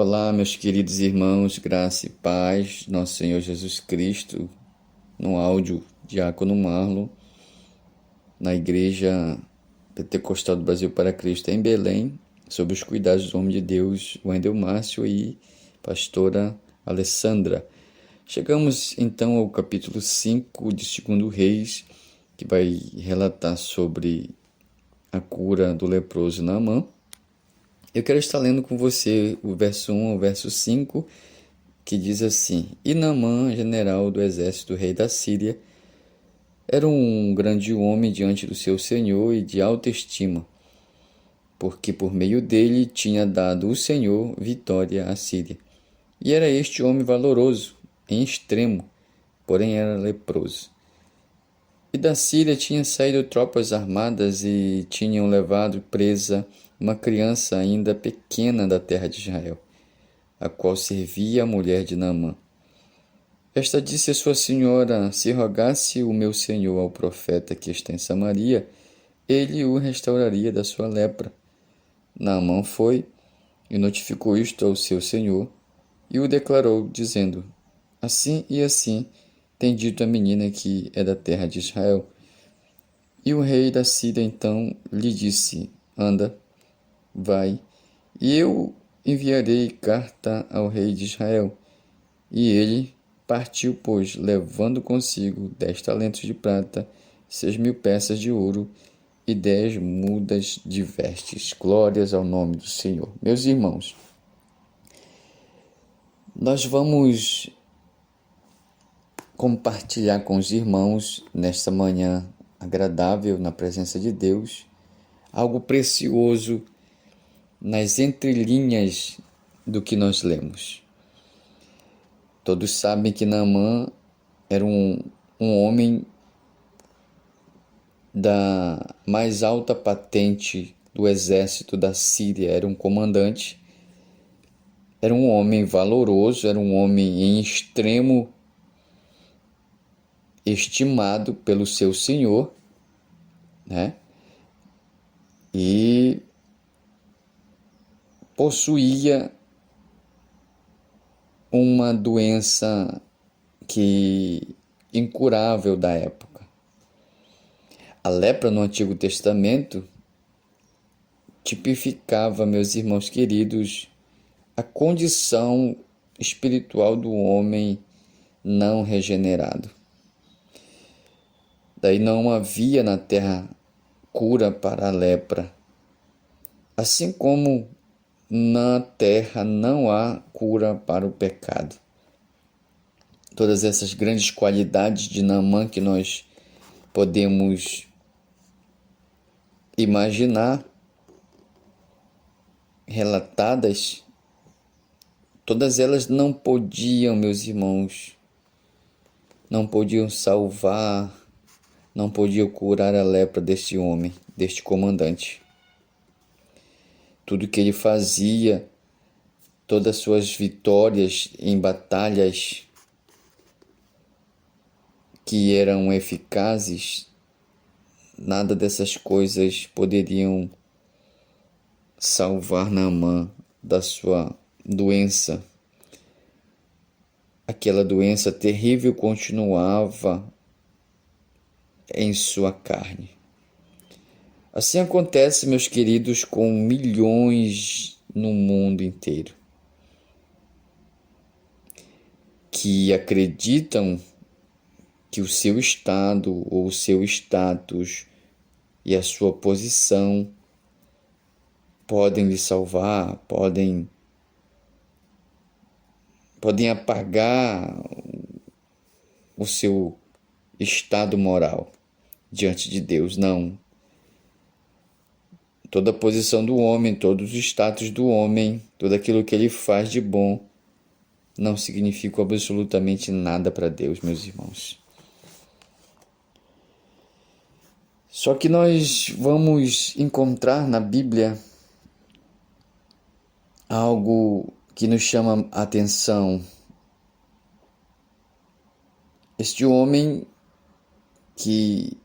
Olá, meus queridos irmãos, graça e paz, nosso Senhor Jesus Cristo, no áudio Diácono Marlon, na Igreja Pentecostal do Brasil para Cristo, em Belém, sob os cuidados do homem de Deus, Wendel Márcio e pastora Alessandra. Chegamos então ao capítulo 5 de 2 Reis, que vai relatar sobre a cura do leproso Naamã. Eu quero estar lendo com você o verso 1 ao verso 5, que diz assim: E Naamã, general do exército do rei da Síria, era um grande homem diante do seu senhor e de alta estima, porque por meio dele tinha dado o Senhor vitória à Síria. E era este homem valoroso, em extremo, porém era leproso. E da Síria tinham saído tropas armadas e tinham levado presa uma criança ainda pequena da terra de Israel, a qual servia a mulher de Naamã. Esta disse a sua senhora: Se rogasse o meu senhor ao profeta que está em Samaria, ele o restauraria da sua lepra. Naamã foi e notificou isto ao seu senhor e o declarou, dizendo: Assim e assim tem dito a menina que é da terra de Israel. E o rei da Síria então lhe disse: Anda, vai, e eu enviarei carta ao rei de Israel. E ele partiu, pois, levando consigo 10 talentos de prata, 6.000 peças de ouro e 10 mudas de vestes. Glórias ao nome do Senhor. Meus irmãos, nós vamos compartilhar com os irmãos, nesta manhã agradável na presença de Deus, algo precioso nas entrelinhas do que nós lemos. Todos sabem que Naamã era um homem da mais alta patente do exército da Síria, era um comandante, era um homem valoroso, era um homem em extremo estimado pelo seu senhor, né? E possuía uma doença incurável da época. A lepra no Antigo Testamento tipificava, meus irmãos queridos, a condição espiritual do homem não regenerado. Daí não havia na terra cura para a lepra, assim como na terra não há cura para o pecado. Todas essas grandes qualidades de Naamã que nós podemos imaginar, relatadas, todas elas não podiam, meus irmãos, não podiam salvar, não podiam curar a lepra deste homem, deste comandante. Tudo que ele fazia, todas as suas vitórias em batalhas que eram eficazes, nada dessas coisas poderiam salvar Naamã da sua doença. Aquela doença terrível continuava em sua carne. Assim acontece, meus queridos, com milhões no mundo inteiro que acreditam que o seu estado ou o seu status e a sua posição podem lhe salvar, podem apagar o seu estado moral diante de Deus. Não. Toda a posição do homem, todos os status do homem, tudo aquilo que ele faz de bom, não significa absolutamente nada para Deus, meus irmãos. Só que nós vamos encontrar na Bíblia algo que nos chama a atenção. Este homem que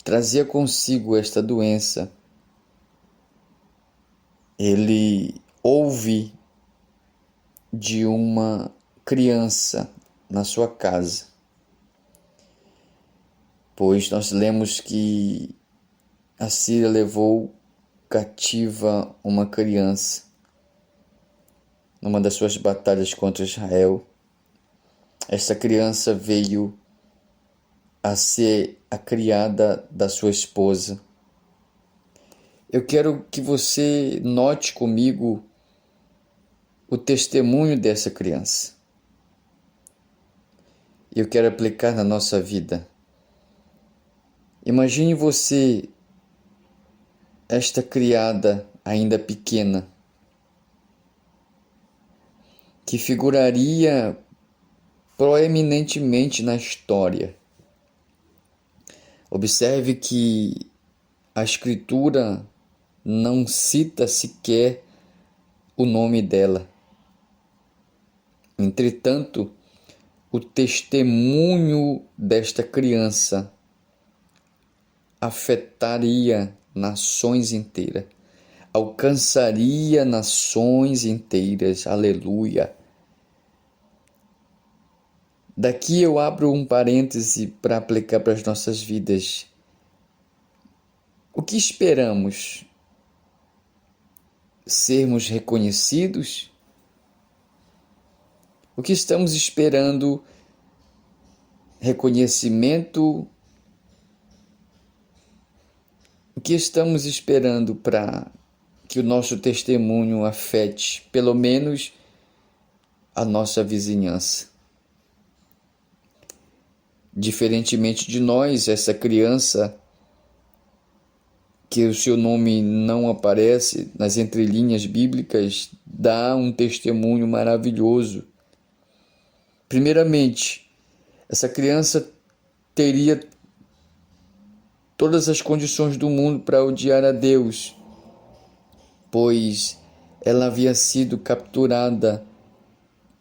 trazia consigo esta doença, ele ouve de uma criança na sua casa, pois nós lemos que a Síria levou cativa uma criança numa das suas batalhas contra Israel. Esta criança veio a ser a criada da sua esposa. Eu quero que você note comigo o testemunho dessa criança. Eu quero aplicar na nossa vida. Imagine você, esta criada ainda pequena, que figuraria proeminentemente na história. Observe que a Escritura não cita sequer o nome dela. Entretanto, o testemunho desta criança afetaria nações inteiras, alcançaria nações inteiras. Aleluia! Daqui eu abro um parêntese para aplicar para as nossas vidas. O que esperamos? Sermos reconhecidos? O que estamos esperando? Reconhecimento? O que estamos esperando para que o nosso testemunho afete, pelo menos, a nossa vizinhança? Diferentemente de nós, essa criança, que o seu nome não aparece nas entrelinhas bíblicas, dá um testemunho maravilhoso. Primeiramente, essa criança teria todas as condições do mundo para odiar a Deus, pois ela havia sido capturada,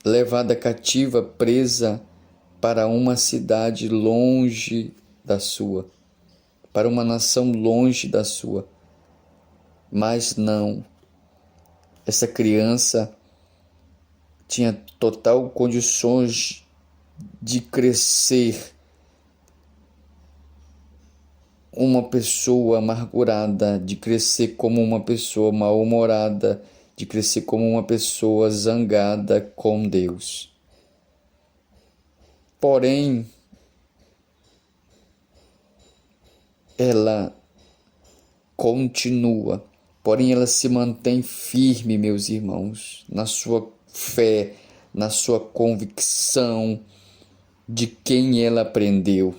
levada cativa, presa para uma cidade longe da sua, para uma nação longe da sua. Mas não, essa criança tinha total condições de crescer uma pessoa amargurada, de crescer como uma pessoa mal-humorada, de crescer como uma pessoa zangada com Deus. Porém, ela continua, porém ela se mantém firme, meus irmãos, na sua fé, na sua convicção de quem ela aprendeu,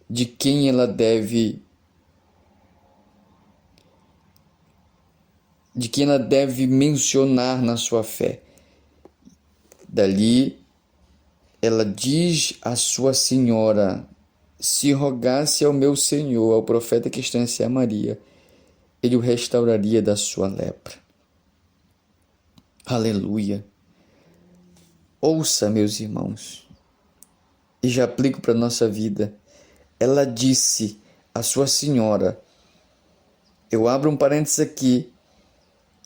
de quem ela deve mencionar na sua fé. Dali, ela diz à sua senhora: se rogasse ao meu Senhor, ao profeta que está em Maria, ele o restauraria da sua lepra. Aleluia! Ouça, meus irmãos, e já aplico para a nossa vida. Ela disse à sua senhora, eu abro um parênteses aqui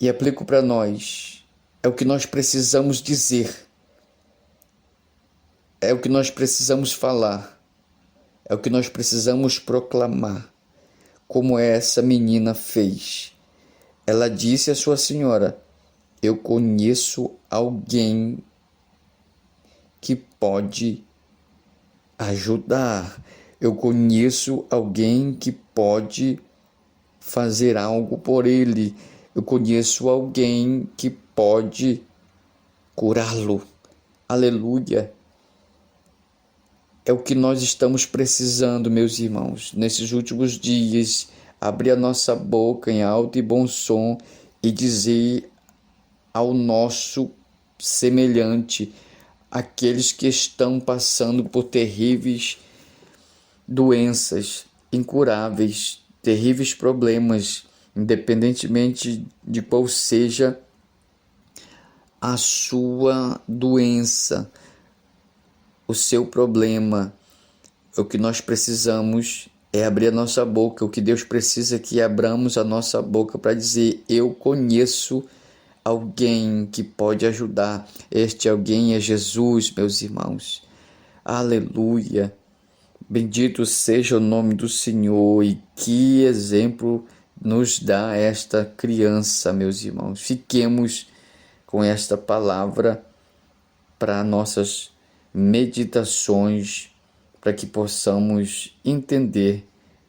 e aplico para nós, é o que nós precisamos dizer, é o que nós precisamos falar, é o que nós precisamos proclamar, como essa menina fez. Ela disse à sua senhora, eu conheço alguém que pode ajudar. Eu conheço alguém que pode fazer algo por ele. Eu conheço alguém que pode curá-lo. Aleluia! É o que nós estamos precisando, meus irmãos, nesses últimos dias, abrir a nossa boca em alto e bom som e dizer ao nosso semelhante, aqueles que estão passando por terríveis doenças incuráveis, terríveis problemas, independentemente de qual seja a sua doença, o seu problema. O que nós precisamos é abrir a nossa boca. O que Deus precisa é que abramos a nossa boca para dizer: eu conheço alguém que pode ajudar. Este alguém é Jesus, meus irmãos. Aleluia. Bendito seja o nome do Senhor. E que exemplo nos dá esta criança, meus irmãos. Fiquemos com esta palavra para nossas meditações, para que possamos entender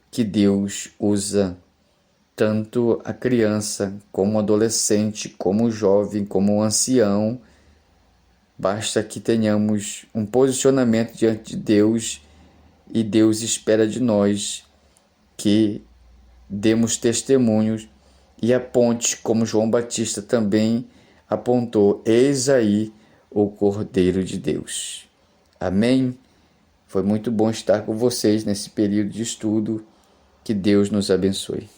que Deus usa tanto a criança, como o adolescente, como o jovem, como o ancião. Basta que tenhamos um posicionamento diante de Deus, e Deus espera de nós que demos testemunhos e aponte, como João Batista também apontou: eis aí o Cordeiro de Deus. Amém? Foi muito bom estar com vocês nesse período de estudo. Que Deus nos abençoe.